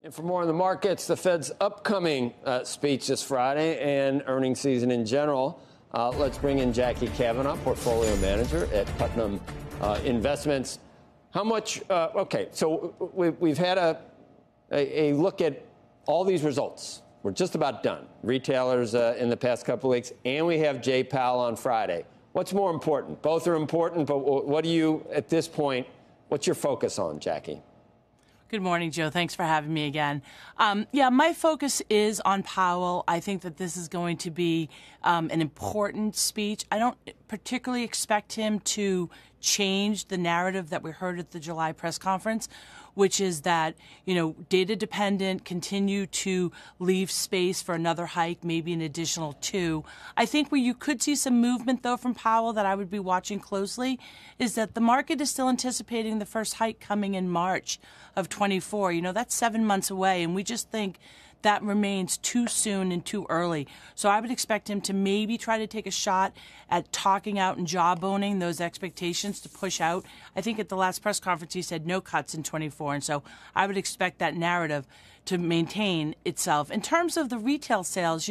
And for more on the markets, the Fed's upcoming speech this Friday and earnings season in general, let's bring in Jackie Cavanaugh, portfolio manager at Putnam Investments. How much? OK, so we've had a look at all these results. We're just about done. Retailers in the past couple of weeks, and we have Jay Powell on Friday. What's more important? Both are important, but what do you, at this point, what's your focus on, Jackie? Good morning, Joe. Thanks for having me again. Yeah, my focus is on Powell. I think that this is going to be an important speech. I don't particularly expect him to change the narrative that we heard at the July press conference, which is that, data dependent, continue to leave space for another hike, maybe an additional 2. I think where you could see some movement, though, from Powell that I would be watching closely is that the market is still anticipating the first hike coming in March of 24. That's 7 months away, and we just think that remains too soon and too early. So I would expect him to maybe try to take a shot at talking out and jawboning those expectations to push out. I think at the last press conference he said no cuts in 24, and so I would expect that narrative to maintain itself. In terms of the retail sales,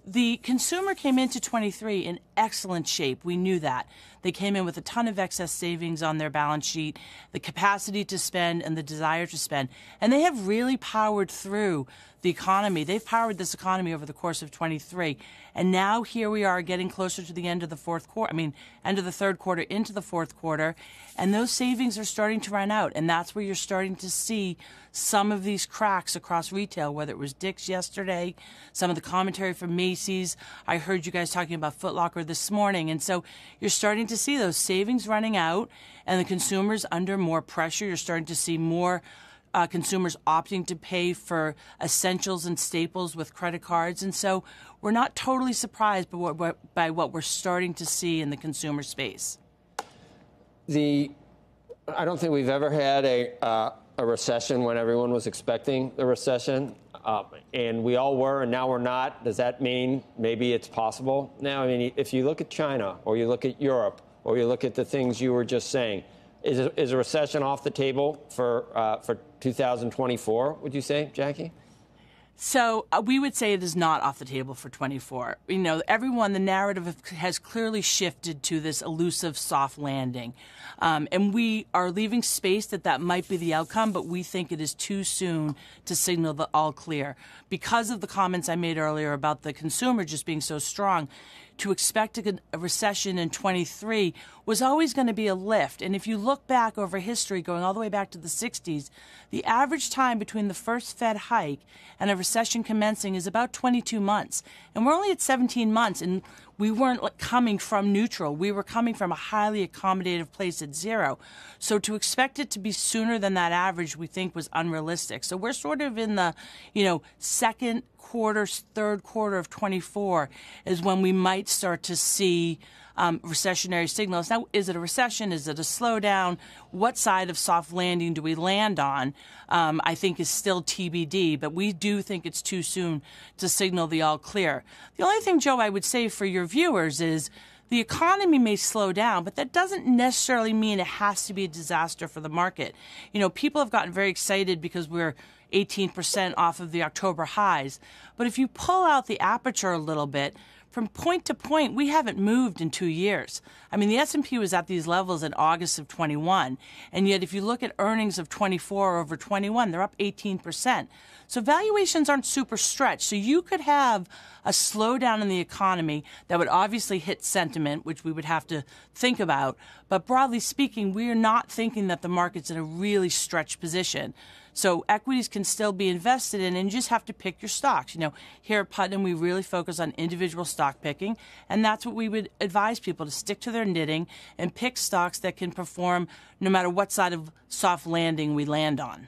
the consumer came into 23 in excellent shape. We knew that. They came in with a ton of excess savings on their balance sheet, the capacity to spend and the desire to spend. And they have really powered through the economy. They've powered this economy over the course of 23. And now here we are getting closer to the end of the end of the third quarter into the fourth quarter. And those savings are starting to run out. And that's where you're starting to see some of these cracks across retail, whether it was Dick's yesterday, some of the commentary from Macy's. I heard you guys talking about Foot Locker this morning. And so you're starting to see those savings running out and the consumers under more pressure. You're starting to see more consumers opting to pay for essentials and staples with credit cards. And so we're not totally surprised by what we're starting to see in the consumer space. I don't think we've ever had a recession when everyone was expecting the recession, and we all were, and now we're not. Does that mean maybe it's possible now? I mean, if you look at China or you look at Europe or you look at the things you were just saying, is a recession off the table for 2024, would you say, Jackie? So we would say it is not off the table for 24. The narrative has clearly shifted to this elusive soft landing. And we are leaving space that might be the outcome, but we think it is too soon to signal the all clear. Because of the comments I made earlier about the consumer just being so strong, to expect a recession in 23 was always going to be a lift. And if you look back over history, going all the way back to the 60s, the average time between the first Fed hike and a recession commencing is about 22 months. And we're only at 17 months, and we weren't coming from neutral. We were coming from a highly accommodative place at 0. So to expect it to be sooner than that average, we think was unrealistic. So we're sort of in the, second quarter, third quarter of 24 is when we might start to see recessionary signals. Now, is it a recession? Is it a slowdown? What side of soft landing do we land on? I think is still TBD, but we do think it's too soon to signal the all clear. The only thing, Joe, I would say for your viewers is the economy may slow down, but that doesn't necessarily mean it has to be a disaster for the market. People have gotten very excited because we're 18% off of the October highs. But if you pull out the aperture a little bit, from point to point, we haven't moved in 2 years. I mean, the S&P was at these levels in August of 21. And yet, if you look at earnings of 24 over 21, they're up 18%. So valuations aren't super stretched. So you could have a slowdown in the economy that would obviously hit sentiment, which we would have to think about. But broadly speaking, we are not thinking that the market's in a really stretched position. So equities can still be invested in, and you just have to pick your stocks. Here at Putnam, we really focus on individual stock picking, and that's what we would advise people to stick to their knitting and pick stocks that can perform no matter what side of soft landing we land on.